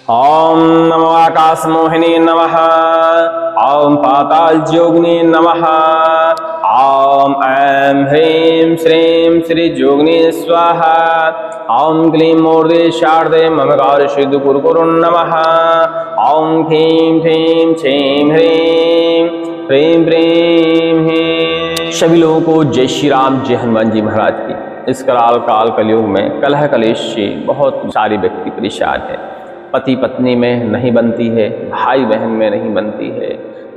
ओम नमो आकाश मोहिनी नमः। ओम पाताल जोगिनी नमः। ओम ऐं ह्रीं श्रीं श्री जोगिनी स्वाहा। ओम क्लीं मूर्धे शारदे मम कार्य सिद्ध कुरु नमः। ओम ह्रीं ह्रीं श्रीं ह्रीं ह्रीं ह्रीं ह्रीं। सभी लोगों को जय श्री राम, जय हनुमान जी महाराज की। इस कराल काल कलयुग में कलह कलेश से बहुत सारे व्यक्ति परेशान है। पति पत्नी में नहीं बनती है, भाई बहन में नहीं बनती है,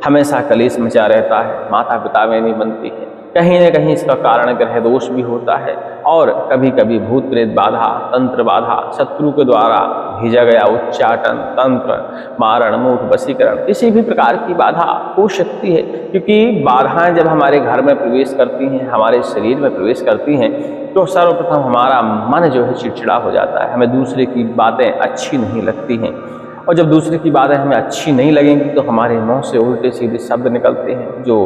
हमेशा कलेश मचा रहता है, माता पिता में नहीं बनती है। कहीं न कहीं इसका कारण ग्रह दोष भी होता है और कभी कभी भूत प्रेत बाधा, तंत्र बाधा, शत्रु के द्वारा भेजा गया उच्चाटन, तंत्र, मारण, मूठ, वशीकरण, किसी भी प्रकार की बाधा हो सकती है। क्योंकि बाधाएं जब हमारे घर में प्रवेश करती हैं, हमारे शरीर में प्रवेश करती हैं, तो सर्वप्रथम हमारा मन जो है चिड़चिड़ा हो जाता है, हमें दूसरे की बातें अच्छी नहीं लगती हैं। और जब दूसरे की बातें हमें अच्छी नहीं लगेंगी तो हमारे मुंह से उल्टे सीधे शब्द निकलते हैं जो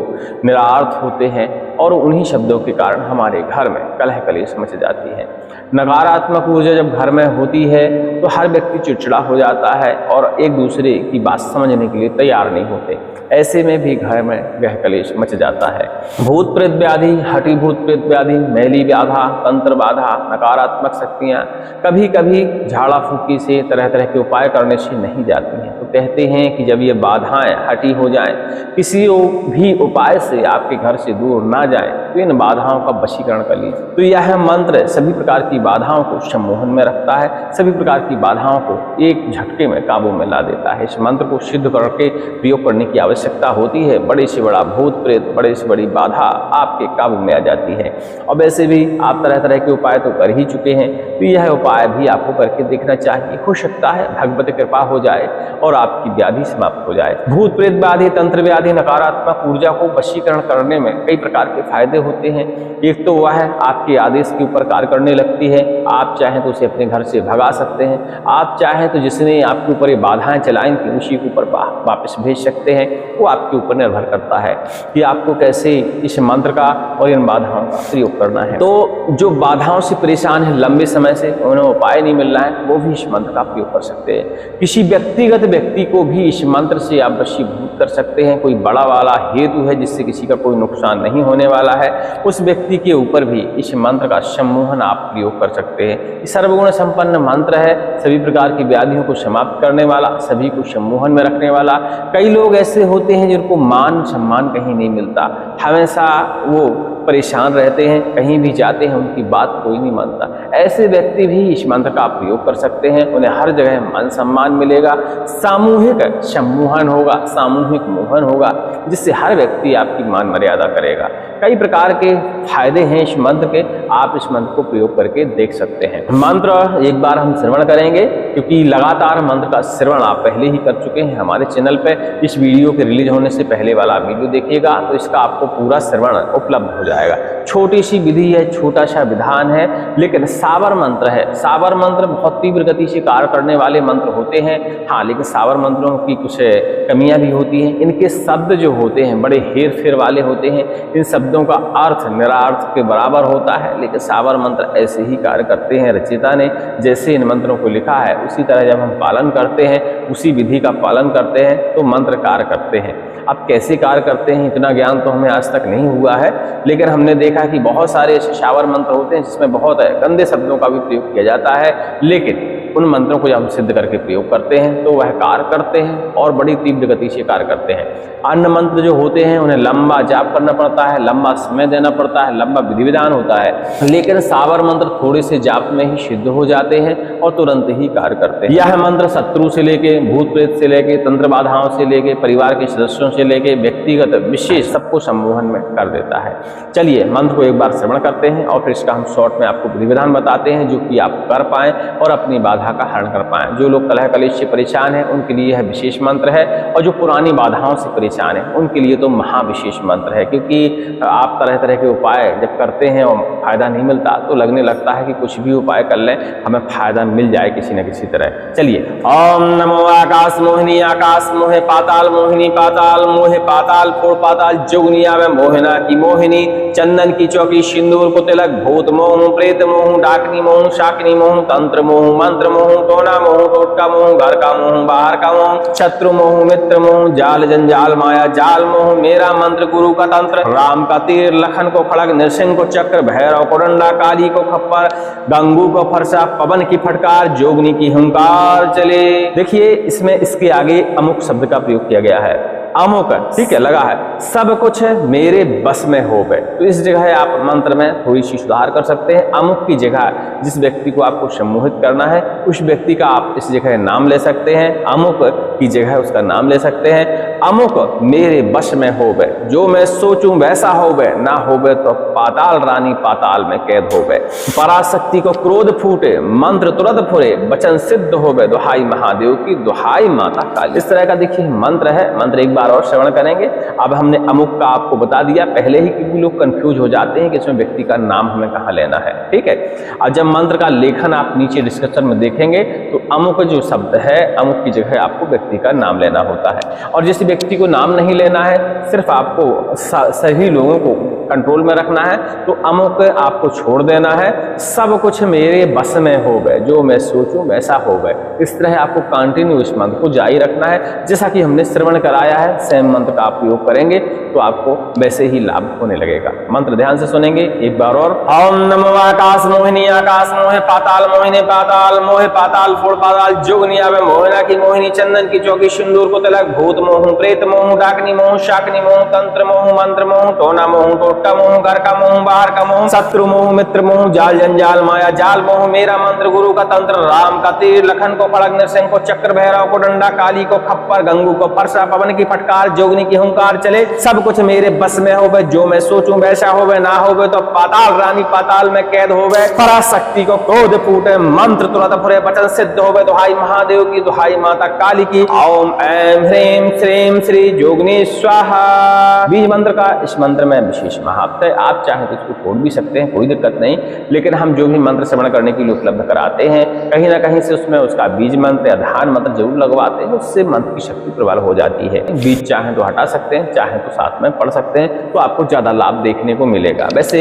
निरार्थ होते हैं और उन्हीं शब्दों के कारण हमारे घर में कलह कलेश मच जाती है। नकारात्मक ऊर्जा जब घर में होती है तो हर व्यक्ति चिड़चिड़ा हो जाता है और एक दूसरे की बात समझने के लिए तैयार नहीं होते। ऐसे में भी घर में ग्रह कलेश मच जाता है। भूत प्रेत व्याधि, हठी भूत प्रेत व्याधि, मैली बाधा, तंत्र बाधा, नकारात्मक शक्तियाँ कभी कभी झाड़ा फूकी से, तरह तरह के उपाय करने से नहीं जाती हैं। तो कहते हैं कि जब ये बाधाएं हटी हो जाएं, किसी भी उपाय से आपके घर से दूर ना जाएं, तो इन बाधाओं का वशीकरण कर लीजिए। तो यह मंत्र सभी प्रकार की बाधाओं को सम्मोहन में रखता है, सभी प्रकार की बाधाओं को एक झटके में काबू में ला देता है। इस मंत्र को सिद्ध करके प्रयोग करने की आवश्यकता होती है। बड़े से बड़ा भूत प्रेत, बड़े से बड़ी बाधा आपके काबू में आ जाती है। और वैसे भी आप तरह तरह के उपाय तो कर ही चुके हैं, तो यह उपाय भी आपको करके देखना चाहिए। हो सकता है भगवत कृपा हो जाए और आपकी व्याधि समाप्त हो जाए। भूत प्रेत व्याधि, तंत्र व्याधि, नकारात्मक ऊर्जा को वशीकरण करने में कई प्रकार के फायदे होते हैं। एक तो वह है आपके आदेश के ऊपर कार्य करने लगती है। आप चाहें तो उसे अपने घर से भगा सकते हैं, आप चाहें तो जिसने आपके ऊपर ये बाधाएं चलाई थी उसी के ऊपर वापस भेज सकते हैं। वो आपके ऊपर निर्भर करता है कि आपको कैसे इस मंत्र का और इन बाधाओं का प्रयोग करना है। तो जो बाधाओं से परेशान है, लंबे समय से उन्हें उपाय नहीं मिल रहा है, वो भी इस मंत्र का प्रयोग कर सकते हैं। किसी व्यक्तिगत व्यक्ति को भी इस मंत्र से आप वशीभूत कर सकते हैं। कोई बड़ा वाला हेतु है जिससे किसी का कोई नुकसान नहीं होने वाला है, उस व्यक्ति के ऊपर भी इस मंत्र का सम्मोहन आप प्रयोग कर सकते हैं। सर्वगुण संपन्न मंत्र है, सभी प्रकार की व्याधियों को समाप्त करने वाला, सभी को सम्मोहन में रखने वाला। कई लोग ऐसे होते हैं जिनको मान सम्मान कहीं नहीं मिलता, हमेशा वो परेशान रहते हैं, कहीं भी जाते हैं उनकी बात कोई नहीं मानता। ऐसे व्यक्ति भी इस मंत्र का प्रयोग कर सकते हैं, उन्हें हर जगह मान सम्मान मिलेगा, सामूहिक सम्मोहन होगा, सामूहिक मोहन होगा, जिससे हर व्यक्ति आपकी मान मर्यादा करेगा। कई प्रकार के फायदे हैं इस मंत्र के, आप इस मंत्र को प्रयोग करके देख सकते हैं। मंत्र एक बार हम श्रवण करेंगे, क्योंकि लगातार मंत्र का श्रवण आप पहले ही कर चुके हैं हमारे चैनल पे। इस वीडियो के रिलीज होने से पहले वाला वीडियो देखिएगा तो इसका आपको पूरा श्रवण उपलब्ध हो जाएगा। छोटी सी विधि है, छोटा सा विधान है, लेकिन सावर मंत्र है। सावर मंत्र बहुत तीव्र गति से कार्य करने वाले मंत्र होते हैं। हाँ, लेकिन सावर मंत्रों की कुछ कमियां भी होती हैं। इनके शब्द जो होते हैं बड़े हेर फेर वाले होते हैं, इन शब्दों का अर्थ निरार्थ के बराबर होता है। लेकिन सावर मंत्र ऐसे ही कार्य करते हैं। रचयिता ने जैसे इन मंत्रों को लिखा है उसी तरह जब हम पालन करते हैं, उसी विधि का पालन करते हैं तो मंत्र कार्य करते हैं। अब कैसे कार्य करते हैं इतना ज्ञान तो हमें आज तक नहीं हुआ है, लेकिन हमने देखा कि बहुत सारे ऐसे शावर मंत्र होते हैं जिसमें बहुत गंदे शब्दों का भी प्रयोग किया जाता है, लेकिन उन मंत्रों को जब हम सिद्ध करके प्रयोग करते हैं तो वह कार्य करते हैं और बड़ी तीव्र गति से कार्य करते हैं। अन्य मंत्र जो होते हैं उन्हें लंबा जाप करना पड़ता है, लंबा समय देना पड़ता है, लंबा विधि विधान होता है, लेकिन सावर मंत्र थोड़े से जाप में ही सिद्ध हो जाते हैं और तुरंत ही कार्य करते हैं। यह मंत्र शत्रु से लेके, भूत प्रेत से लेके, तंत्र बाधाओं से लेके, परिवार के सदस्यों से लेके, व्यक्तिगत विशेष सबको सम्मोहन में कर देता है। चलिए मंत्र को एक बार श्रवण करते हैं और फिर इसका हम शॉर्ट में आपको विधि विधान बताते हैं जो कि आप कर पाएं और अपनी बाधा का हरण कर पाएं। जो लोग कलह कलेश से परेशान हैं उनके लिए यह विशेष मंत्र है, और जो पुरानी बाधाओं से परेशान हैं उनके लिए तो महाविशेष मंत्र है। क्योंकि आप तरह तरह के उपाय जब करते हैं और फायदा नहीं मिलता तो लगने लगता है कि कुछ भी उपाय कर लें हमें फायदा मिल जाए किसी न किसी तरह। चलिए, ओम नमो आकाश मोहिनी आकाश मोहे पाताल मोहिनी पाताल मोहे पाताल फोड़ पाताल जोगनिया में मोहना की मोहिनी, चंदन की चौकी, सिंदूर को तिलक, भूत मोह, प्रेत मोह, डाकनी मोह, शाकनी मोह, तंत्र मोह, मंत्र मोह, टोना मोह, टोटका मोह, घर का मोह, बाहर का मोह, शत्रु मोह, मित्र मोह, जाल जंजाल माया जाल मोह, मेरा मंत्र गुरु का तंत्र, राम का तीर, लखन को खड़ग, नृसिंह को चक्र, भैरव को डंडा, काली को खप्पर, गंगू को फरसा, पवन की फटकार, जोगनी की हुंकार चले। देखिए इसमें इसके आगे अमुक शब्द का प्रयोग किया गया है। अमुक, ठीक है, लगा है सब कुछ मेरे बस में हो गए। तो इस जगह आप मंत्र में थोड़ी सी सुधार कर सकते हैं। अमुक की जगह जिस व्यक्ति को आपको सम्मोहित करना है उस व्यक्ति का आप इस जगह नाम ले सकते हैं, अमुक की जगह उसका नाम ले सकते हैं। अमुक मेरे बस में हो गए, जो मैं सोचूं वैसा हो गए, ना हो गए तो पाताल रानी पाताल में कैद हो गए। पराशक्ति को क्रोध फूटे, मंत्र तुरंत फुरे, वचन सिद्ध हो गए, दुहाई महादेव की, दुहाई माता काली। इस तरह का देखिए मंत्र है। मंत्र एक बार और श्रवण करेंगे। अब हमने अमुक का आपको बता दिया पहले ही, क्योंकि लोग कंफ्यूज हो जाते हैं कि इसमें व्यक्ति का नाम हमें कहाँ लेना है, ठीक है। और जब मंत्र का लेखन आप नीचे डिस्क्रिप्शन में देखेंगे तो अमुक जो शब्द है, अमुक की जगह आपको व्यक्ति का नाम लेना होता है। और जिस व्यक्ति को नाम नहीं लेना है, सिर्फ आपको सही लोगों को कंट्रोल में रखना है, तो अमुक आपको छोड़ देना है। सब कुछ मेरे बस में हो गए, जो मैं सोचूं वैसा हो गए। इस तरह आपको कंटिन्यू इस मंत्र को जारी रखना है। जैसा कि हमने श्रवण कराया है, सेम मंत्र का आप प्रयोग करेंगे तो आपको वैसे ही लाभ होने लगेगा। मंत्र ध्यान से सुनेंगे एक बार और। ओम नमो आकाश मोहिनी, आकाश मोहे पाताल मोहिनी, पाताल मोहे पाताल फोड़ पाताल, जोगनी आवे मोहना की मोहिनी, चंदन की चौकी, सिंदूर को तिलक, भूत मोह, प्रेत मोह, डाकनी मोह, शाकनी मोह, तंत्र मोह, मंत्र मोह, टोना मोह, टोटका मोह, घर का मोह, बाहर का मोह, शत्रु मोह, मित्र मोह, जाल जंजाल माया जाल मोह, मेरा मंत्र गुरु का तंत्र, राम का तीर, लखन को खड़ग, नृसिंह को चक्र, भैरव को डंडा, काली को खप्पर, गंगू को फरसा, पवन की फटकार, जोगनी की हुंकार चले। सब कुछ मेरे बस में हो गए, जो मैं सोचूं वैसा हो गए, ना हो गए तो पाताल रानी पाताल में कैद हो गए। पराशक्ति को क्रोध फूटे, मंत्र तुरंत फुरे, वचन सिद्ध हो गए, दुहाई महादेव की, दुहाई माता काली की। ओम ऐं ह्रीं श्रीं श्री जोगनी स्वाहा। बीज मंत्र का इस मंत्र में विशेष महत्व है। आप चाहे तो इसको छोड़ भी सकते हैं, कोई दिक्कत नहीं, लेकिन हम जो भी मंत्र श्रवण करने के लिए उपलब्ध कराते हैं, कहीं ना कहीं से उसमें उसका बीज मंत्र या ध्यान मंत्र जरूर लगवाते हैं, उससे मंत्र की शक्ति प्रबल हो जाती है। बीज चाहे तो हटा सकते हैं, चाहे तो साथ में पढ़ सकते हैं, तो आपको ज्यादा लाभ देखने को मिलेगा। वैसे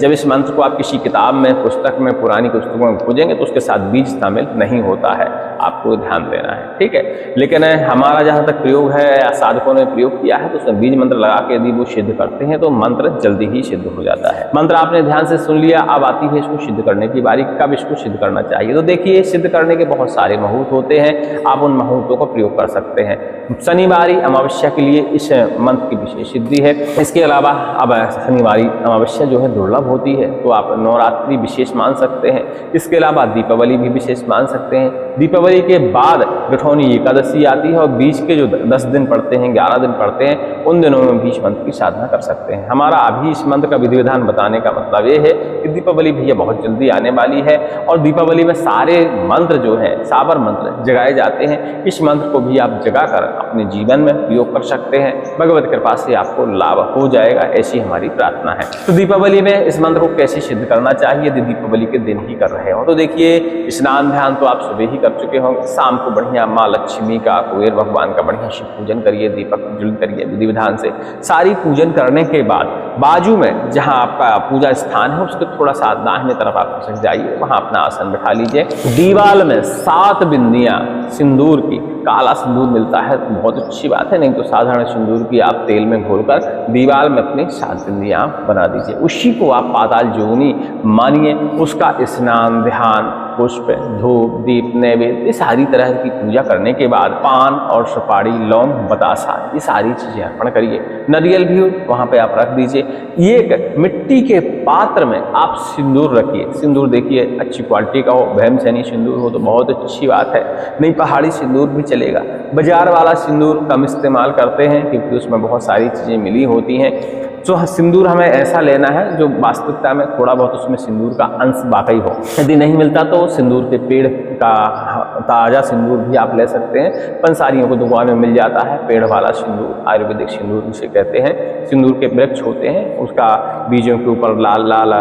जब इस मंत्र को आप किसी किताब में, पुस्तक में, पुरानी पुस्तकों में खोजेंगे तो उसके साथ बीज शामिल नहीं होता है, आपको ध्यान देना है, ठीक है। लेकिन हमारा जहां तक प्रयोग है या साधकों ने प्रयोग किया है, तो उसमें बीज मंत्र लगा के यदि वो सिद्ध करते हैं तो मंत्र जल्दी ही सिद्ध हो जाता है। मंत्र आपने ध्यान से सुन लिया, अब आती है इसको सिद्ध करने की बारी। कब इसको सिद्ध करना चाहिए? तो देखिए, सिद्ध करने के बहुत सारे मुहूर्त होते हैं, आप उन मुहूर्तों का प्रयोग कर सकते हैं। शनिवारी अमावस्या के लिए इस मंत्र की विशेष सिद्धि है। इसके अलावा अब शनिवारी अमावस्या जो है दुर्लभ होती है, तो आप नवरात्रि विशेष मान सकते हैं। इसके अलावा दीपावली भी विशेष मान सकते हैं। दीपावली के बाद गठौनी एकादशी आती है और बीच के जो 10 दिन पड़ते हैं, 11 दिन पड़ते हैं, उन दिनों में भी इस मंत्र की साधना कर सकते हैं। हमारा अभी इस मंत्र का विधि विधान बताने का मतलब ये है कि दीपावली भैया बहुत जल्दी आने वाली है और दीपावली में सारे मंत्र जो है, साबर मंत्र जगाए जाते हैं। इस मंत्र को भी आप जगा कर अपने जीवन में प्रयोग कर सकते हैं। भगवत कृपा से आपको लाभ हो जाएगा, ऐसी हमारी प्रार्थना है। तो दीपावली में इस मंत्र को कैसे सिद्ध करना चाहिए यदि दीपावली के दिन ही कर रहे हो? तो देखिए, स्नान ध्यान तो आप सुबह ही कर चुके होंगे। शाम को बढ़िया माँ लक्ष्मी का, कुबेर भगवान का बढ़िया शिव पूजन करिए, दीपक प्रज्वलित करिए विधि विधान से। सारी पूजन करने के बाद बाजू में जहाँ आपका पूजा स्थान है उसके थोड़ा सा दाहिने तरफ आप खसक जाइए, वहाँ अपना आसन बैठा लीजिए। दीवाल में 7 बिंदियाँ सिंदूर की, काला सिंदूर मिलता है तो बहुत अच्छी बात है, नहीं तो साधारण सिंदूर की आप तेल में घोलकर दीवार में अपनी 7 बिंदियाँ बना दीजिए। उसी को आप पाताल जोगनी मानिए। उसका स्नान ध्यान, पुष्प, धूप, दीप, नैवेद्य, ये सारी तरह की पूजा करने के बाद पान और सुपारी, लौंग, बतासा, ये सारी चीजें अर्पण करिए। नारियल भी वहां पे आप रख दीजिए। एक मिट्टी के पात्र में आप सिंदूर रखिए। सिंदूर देखिए अच्छी क्वालिटी का हो, भैमसैनी सिंदूर हो तो बहुत अच्छी बात है, नहीं पहाड़ी सिंदूर भी चलेगा। बाजार वाला सिंदूर कम इस्तेमाल करते हैं क्योंकि उसमें बहुत सारी चीजें मिली होती हैं। तो सिंदूर हमें ऐसा लेना है जो वास्तविकता में थोड़ा बहुत उसमें सिंदूर का अंश वाकई हो। यदि नहीं मिलता तो सिंदूर के पेड़ का ताज़ा सिंदूर भी आप ले सकते हैं। पंसारियों को दुकान में मिल जाता है पेड़ वाला सिंदूर, आयुर्वेदिक सिंदूर जिसे कहते हैं। सिंदूर के वृक्ष होते हैं, उसका बीजों के ऊपर लाल लाल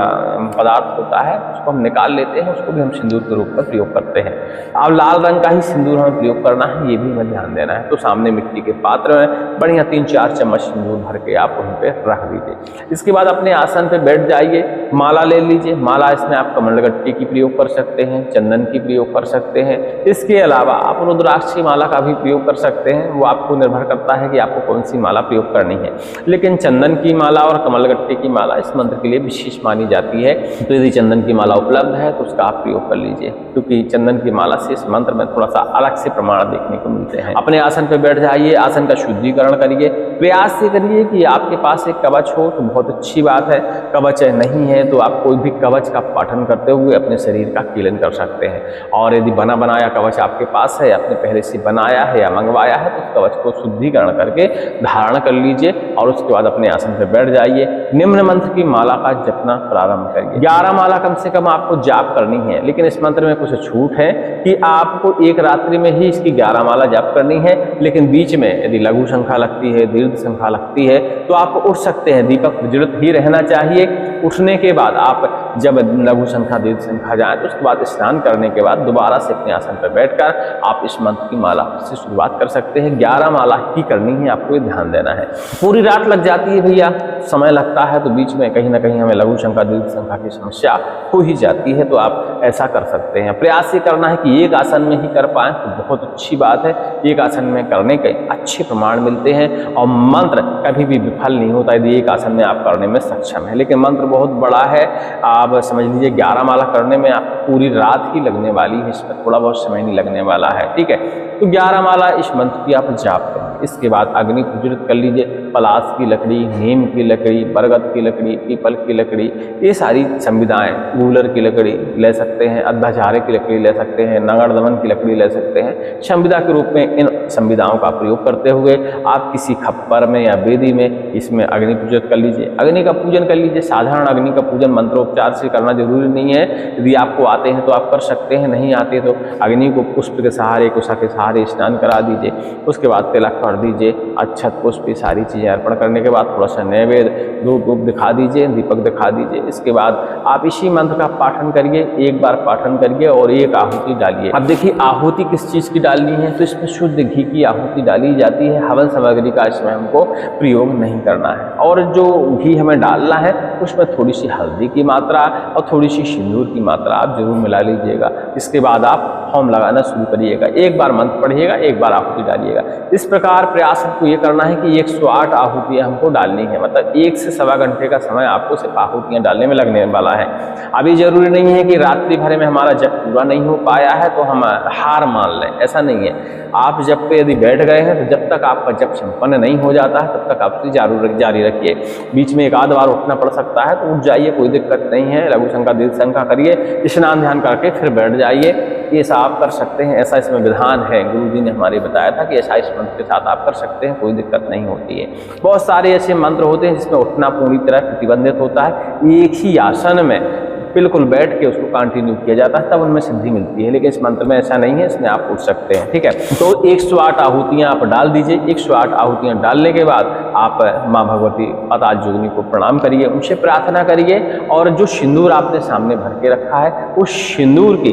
पदार्थ होता है, उसको हम निकाल लेते हैं, उसको भी हम सिंदूर के रूप में प्रयोग करते हैं। अब लाल रंग का ही सिंदूर हमें प्रयोग करना है, ये भी हमें ध्यान देना है। तो सामने मिट्टी के पात्र में बढ़िया 3-4 चम्मच सिंदूर भर के आप उन पे रख दीजिए। इसके बाद अपने आसन पे बैठ जाइए, माला ले लीजिए। माला इसमें आप कमलगट्टे की प्रयोग कर सकते हैं, चंदन की प्रयोग कर सकते हैं। इसके अलावा आप रुद्राक्ष की माला का भी प्रयोग कर सकते हैं, वो आपको निर्भर करता है कि आपको कौन सी माला प्रयोग करनी है। लेकिन चंदन की माला और कमलगट्टे की माला इस मंत्र के लिए विशेष मानी जाती है। तो यदि चंदन की माला उपलब्ध है तो उसका आप प्रयोग कर लीजिए, क्योंकि चंदन की माला से इस मंत्र में थोड़ा सा अलग से प्रमाण देखने को मिलते हैं। अपने आसन पर बैठ जाइए, आसन का शुद्धिकरण करिए। प्रयास से करिए कि आपके पास एक कवच हो तो बहुत अच्छी बात है, कवच नहीं है तो आप कोई भी कवच का पाठन करते हुए अपने शरीर का कीलन कर सकते हैं। और यदि बना बनाया कवच आपके पास है, आपने पहले से बनाया है या मंगवाया है, तो उस कवच को शुद्धिकरण करके धारण कर लीजिए और उसके बाद अपने आसन पर बैठ जाइए। निम्न मंत्र की माला का जपना प्रारंभ करिए। 11 माला कम से कम आपको जाप करनी है, लेकिन इस मंत्र में कुछ छूट है कि आपको एक रात्रि में ही इसकी 11 माला जाप करनी है। लेकिन बीच में यदि लघु संख्या लगती है, दीर्घ संख्या लगती है, तो आप उठ सकते हैं। दीपक प्रज्वलित ही रहना चाहिए। उठने के बाद आप जब लघु संख्या दीर्घ संख्या जाए तो उसके बाद स्नान करने के बाद दोबारा से अपने आसन पर बैठकर आप इस मंत्र की माला से शुरुआत कर सकते हैं। 11 माला ही करनी है, आपको ये ध्यान देना है। पूरी रात लग जाती है भैया, समय लगता है, तो बीच में कहीं ना कहीं हमें लघु संख्या दीर्घ संख्या की समस्या हो ही जाती है, तो आप ऐसा कर सकते हैं। प्रयास ये करना है कि एक आसन में ही कर पाए तो बहुत अच्छी बात है। एक आसन में करने के अच्छे प्रमाण मिलते हैं और मंत्र कभी भी विफल नहीं होता यदि एक आसन में आप करने में सक्षम है। लेकिन मंत्र बहुत बड़ा है, आप समझ लीजिए 11 माला करने में आपको पूरी रात ही लगने वाली है, इसमें थोड़ा बहुत समय नहीं लगने वाला है, ठीक है। तो 11 माला इस मंत्र की आप जाप करें। इसके बाद अग्नि प्रज्वलित कर लीजिए। पलाश की लकड़ी, नीम की लकड़ी, बरगद की लकड़ी, पीपल की लकड़ी, ये सारी संविदाएं, गूलर की लकड़ी ले सकते हैं, अद्धाचारे की लकड़ी ले सकते हैं, नगर दमन की लकड़ी ले सकते हैं। संविदा के रूप में इन संविदाओं का प्रयोग करते हुए आप किसी खप्पर में या वेदी में इसमें अग्नि प्रज्वलित कर लीजिए। अग्नि का पूजन कर लीजिए। साधारण अग्नि का पूजन मंत्रोपचार से करना जरूरी नहीं है। यदि आपको आते हैं तो आप कर सकते हैं, नहीं आते तो अग्नि को पुष्प के सहारे, कुशा के सहारे स्नान करा दीजिए। उसके बाद तिलक कर दीजिए, अक्षत पुष्प सारी चीज़ें अर्पण करने के बाद थोड़ा सा नैवेद्य, धूप दिखा दीजिए, दीपक दिखा दीजिए। इसके बाद आप इसी मंत्र का पाठन करिए, एक बार पाठन करिए और एक आहुति डालिए। अब देखिए आहुति किस चीज़ की डालनी है, तो इसमें शुद्ध घी की आहुति डाली जाती है। हवन सामग्री का इसमें हमको प्रयोग नहीं करना है। और जो घी हमें डालना है उसमें थोड़ी सी हल्दी की मात्रा और थोड़ी सी सिंदूर की मात्रा आप जरूर मिला लीजिएगा। इसके बाद आप होम लगाना शुरू करिएगा। एक बार मंत्र पढ़िएगा, एक बार आहुति डालिएगा। इस प्रकार प्रयास आपको ये करना है कि 108 आहुतियाँ हमको डालनी है, मतलब 1 से सवा घंटे का समय आपको सिर्फ आहुतियाँ डालने में लगने वाला है। अभी जरूरी नहीं है कि रात्रि भर में हमारा जप पूरा नहीं हो पाया है तो हम हार मान लें, ऐसा नहीं है। आप जब पे यदि बैठ गए हैं तो जब तक आपका जप संपन्न नहीं हो जाता है तब तक आप जारी रखिए। बीच में एक आध बार उठना पड़ सकता है तो उठ जाइए, कोई दिक्कत नहीं है। लघु संख्या दीर्घ संख्या करिए, स्नान ध्यान करके फिर बैठ जाइए। ये सब आप कर सकते हैं, ऐसा इसमें विधान है। गुरु जी ने हमारे बताया था कि ऐसा इस मंत्र के साथ आप कर सकते हैं, कोई दिक्कत नहीं होती है। बहुत सारे ऐसे मंत्र होते हैं जिसमें उठना पूरी तरह प्रतिबंधित होता है। एक ही आसन में बिल्कुल बैठ के उसको कंटिन्यू किया जाता है, तब उनमें सिद्धि मिलती है। लेकिन इस मंत्र में ऐसा नहीं है, इसमें आप उठ सकते हैं, ठीक है। तो 108 आहुतियाँ आप डाल दीजिए। 108 आहुतियाँ डालने के बाद आप माँ भगवती पाताल जोगिनी को प्रणाम करिए, उनसे प्रार्थना करिए और जो सिंदूर आपने सामने भर के रखा है उस सिंदूर की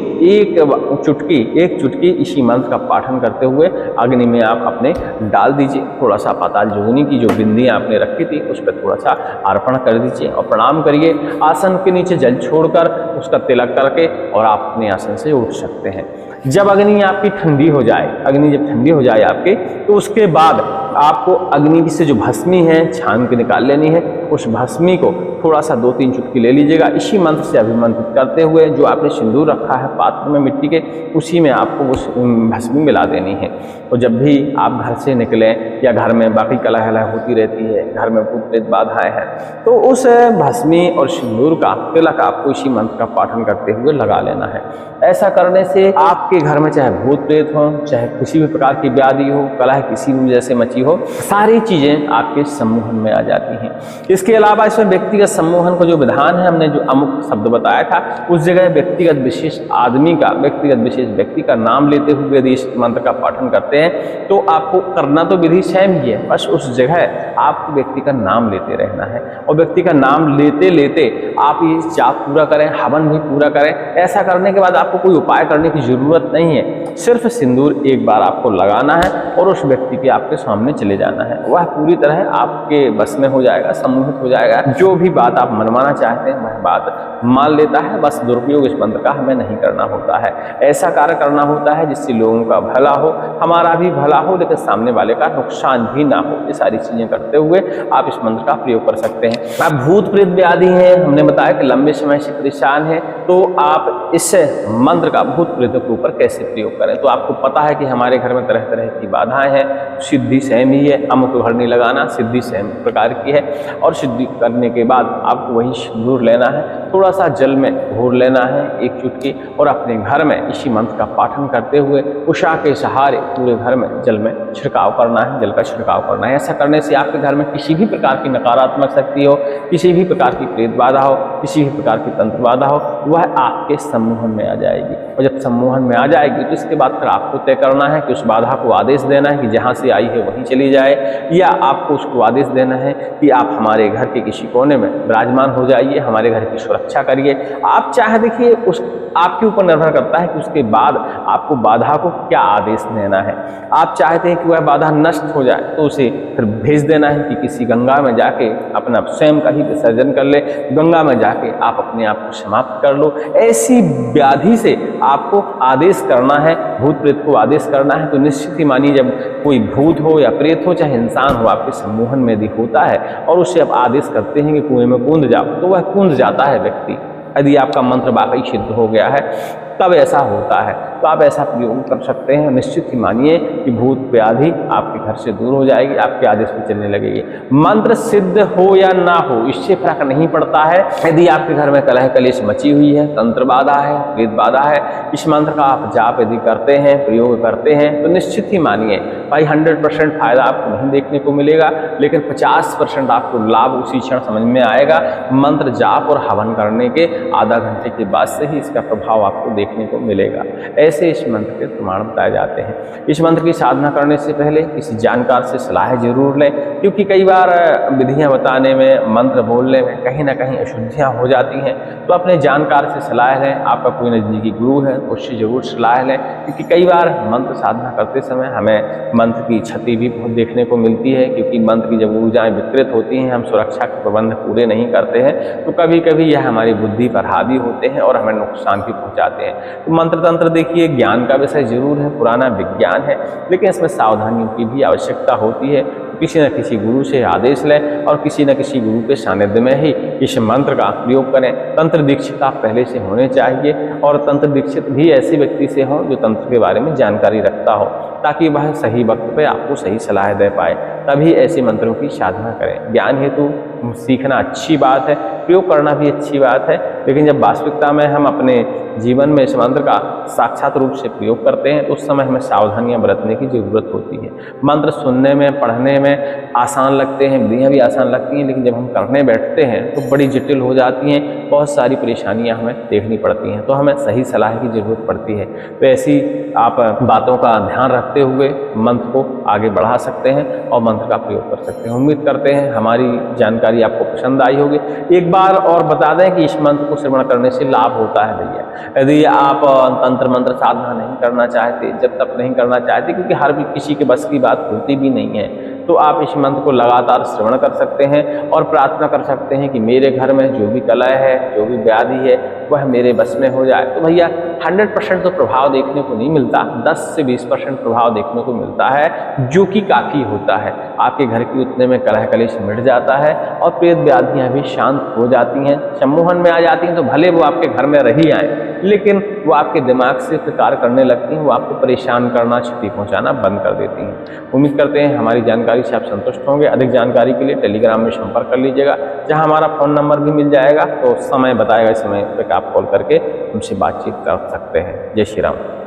एक चुटकी इसी मंत्र का पाठन करते हुए अग्नि में आप अपने डाल दीजिए। थोड़ा सा पाताल जोगिनी की जो बिंदियाँ आपने रखी थी उस पर थोड़ा सा अर्पण कर दीजिए और प्रणाम करिए। आसन के नीचे जल छोड़ उसका तिलक करके और आप अपने आसन से उठ सकते हैं। जब अग्नि आपकी ठंडी हो जाए, अग्नि जब ठंडी हो जाए आपकी, तो उसके बाद आपको अग्नि से जो भस्मी है छान के निकाल लेनी है। उस भस्मी को थोड़ा सा 2-3 चुटकी ले लीजिएगा। इसी मंत्र से अभिमंत्रित करते हुए जो आपने सिंदूर रखा है पात्र में मिट्टी के, उसी में आपको उस भस्मी मिला देनी है। और जब भी आप घर से निकलें या घर में बाकी कलह होती रहती है, घर में भूत प्रेत बाधाएं हैं, तो उस भस्मी और सिंदूर का तिलक आपको इसी मंत्र का पाठन करते हुए लगा लेना है। ऐसा करने से आपके आपके घर में चाहे भूत प्रेत हो, चाहे किसी भी प्रकार की व्याधि हो, कलह किसी भी जैसे मची हो, सारी चीज़ें आपके सम्मोहन में आ जाती हैं। इसके अलावा इसमें व्यक्तिगत सम्मोहन का जो विधान है, हमने जो अमुक शब्द बताया था, उस जगह व्यक्तिगत विशेष आदमी का, व्यक्तिगत विशेष व्यक्ति का नाम लेते हुए यदि इस मंत्र का पाठन करते हैं तो आपको करना तो विधि सेम ही है, बस उस जगह आपको व्यक्ति का नाम लेते रहना है। और व्यक्ति का नाम लेते लेते आप ये जाप पूरा करें, हवन भी पूरा करें। ऐसा करने के बाद आपको कोई उपाय करने की जरूरत नहीं है, सिर्फ सिंदूर एक बार आपको लगाना है और उस व्यक्ति के आपके सामने चले जाना है। वह पूरी तरह आपके बस में हो जाएगा, सम्मोहित हो जाएगा। जो भी बात आप मनवाना चाहते हैं वह बात मान लेता है। बस दुरुपयोग इस मंत्र का हमें नहीं करना होता है। ऐसा कार्य करना होता है जिससे लोगों का भला हो, हमारा भी भला हो, लेकिन सामने वाले का नुकसान भी ना हो। ये सारी चीजें करते हुए आप इस मंत्र का प्रयोग कर सकते हैं। अब भूत प्रेत व्याधि है, हमने बताया कि लंबे समय से परेशान है, तो आप इस मंत्र का भूत प्रेतों के ऊपर कैसे प्रयोग करें। तो आपको पता है कि हमारे घर में तरह तरह की बाधाएं हैं, सिद्धि सेम ही है, अमुक घर नहीं लगाना, सिद्धि सेम प्रकार की है। और सिद्धि करने के बाद आपको वही सिंदूर लेना है, थोड़ा सा जल में घोर लेना है एक चुटकी, और अपने घर में इसी मंत्र का पाठन करते हुए उषा के सहारे पूरे घर में जल में छिड़काव करना है, जल का छिड़काव करना है। ऐसा करने से आपके घर में किसी भी प्रकार की नकारात्मक शक्ति हो, किसी भी प्रकार की प्रेत बाधा हो, किसी भी प्रकार की तंत्र बाधा हो, वह आपके सम्मोहन में आ जाएगी। और जब सम्मोहन में आ जाएगी तो इसके बाद फिर आपको तय करना है कि उस बाधा को आदेश देना है कि जहाँ से आई है वहीं चली जाए, या आपको उसको आदेश देना है कि आप हमारे घर के किसी कोने में विराजमान हो जाइए, हमारे घर की सुरक्षा करिए। आप चाहे देखिए, उस आपके ऊपर निर्भर करता है कि उसके बाद आपको बाधा को क्या आदेश देना है। आप चाहते हैं कि वह बाधा नष्ट हो जाए तो उसे फिर भेज देना है कि किसी गंगा में जाके अपना स्वयं का ही विसर्जन कर ले, गंगा में जाके आप अपने आप को समाप्त कर लो। ऐसी व्याधि से आपको आदेश करना है, भूत प्रेत को आदेश करना है। तो निश्चित ही मानिए, जब कोई भूत हो या प्रेत हो, चाहे इंसान हो, आपके सम्मोहन में यदि होता है और उससे आप आदेश करते हैं कि कुएं में कूद जाओ, तो वह कूद जाता है व्यक्ति। यदि आपका मंत्र वाकई सिद्ध हो गया है तब ऐसा होता है, तो आप ऐसा प्रयोग कर सकते हैं। निश्चित ही मानिए कि भूत व्याधि आपके घर से दूर हो जाएगी, आपके आदेश पे चलने लगेगी। मंत्र सिद्ध हो या ना हो इससे फर्क नहीं पड़ता है। यदि आपके घर में कलह कलेश मची हुई है, तंत्र बाधा है, प्रेत बाधा है, इस मंत्र का आप जाप यदि करते हैं, प्रयोग करते हैं, तो निश्चित ही मानिए भाई 100% फायदा आपको नहीं देखने को मिलेगा, लेकिन 50% आपको लाभ उसी क्षण समझ में आएगा। मंत्र जाप और हवन करने के आधा घंटे के बाद से ही इसका प्रभाव आपको देखने को मिलेगा। ऐसे इस मंत्र के प्रमाण बताए जाते हैं। इस मंत्र की साधना करने से पहले किसी जानकार से सलाह जरूर लें, क्योंकि कई बार विधियां बताने में, मंत्र बोलने में कहीं ना कहीं अशुद्धियां हो जाती हैं। तो अपने जानकार से सलाह लें। आपका कोई नजदीकी गुरु है उससे जरूर सलाह लें, क्योंकि कई बार मंत्र साधना करते समय हमें मंत्र की क्षति भी बहुत देखने को मिलती है, क्योंकि मंत्र की जब ऊर्जाएं विकृत होती हैं, हम सुरक्षा के प्रबंध पूरे नहीं करते हैं, तो कभी कभी यह हमारी बुद्धि पर हावी होते हैं और हमें नुकसान भी पहुंचाते हैं। तो मंत्र तंत्र देखिए ज्ञान का विषय जरूर है, पुराना विज्ञान है, लेकिन इसमें सावधानियों की भी आवश्यकता होती है। किसी न किसी गुरु से आदेश लें और किसी न किसी गुरु के सानिध्य में ही इस मंत्र का प्रयोग करें। तंत्र दीक्षित आप पहले से होने चाहिए, और तंत्र दीक्षित भी ऐसे व्यक्ति से हो जो तंत्र के बारे में जानकारी रखता हो, ताकि वह सही वक्त पे आपको सही सलाह दे पाए। तभी ऐसे मंत्रों की साधना करें। ज्ञान हेतु सीखना अच्छी बात है, प्रयोग करना भी अच्छी बात है, लेकिन जब वास्तविकता में हम अपने जीवन में इस मंत्र का साक्षात रूप से प्रयोग करते हैं तो उस समय हमें सावधानियां बरतने की जरूरत होती है। मंत्र सुनने में, पढ़ने में आसान लगते हैं, विधियां भी आसान लगती हैं, लेकिन जब हम करने बैठते हैं तो बड़ी जटिल हो जाती हैं, बहुत सारी परेशानियां हमें देखनी पड़ती हैं, तो हमें सही सलाह की जरूरत पड़ती है। तो ऐसी आप बातों का ध्यान रखते हुए मंत्र को आगे बढ़ा सकते हैं और मंत्र का प्रयोग कर सकते हैं। उम्मीद करते हैं हमारी जानकारी आपको पसंद आई होगी। एक बार और बता दें कि इस मंत्र को श्रवण करने से लाभ होता है भैया। यदि आप तंत्र मंत्र साधना नहीं करना चाहते, जब तक नहीं करना चाहते, क्योंकि हर भी किसी के बस की बात होती भी नहीं है, तो आप इस मंत्र को लगातार श्रवण कर सकते हैं और प्रार्थना कर सकते हैं कि मेरे घर में जो भी कलह है, जो भी व्याधि है, वह मेरे बस में हो जाए। तो भैया 100% तो प्रभाव देखने को नहीं मिलता, 10 से 20% प्रभाव देखने को मिलता है, जो कि काफ़ी होता है। आपके घर की उतने में कलह कलेश मिट जाता है और प्रेत व्याधियाँ भी शांत हो जाती हैं, सम्मोहन में आ जाती हैं। तो भले वो आपके घर में रही आए, लेकिन वो आपके दिमाग से कार्य करने लगती हैं, वो आपको परेशान करना, क्षति पहुँचाना बंद कर देती हैं। उम्मीद करते हैं हमारी जानकारी से आप संतुष्ट होंगे। अधिक जानकारी के लिए टेलीग्राम में संपर्क कर लीजिएगा, जहां हमारा फ़ोन नंबर भी मिल जाएगा। तो समय बताएगा, इस समय पे आप कॉल करके हमसे बातचीत कर सकते हैं। जय श्री राम।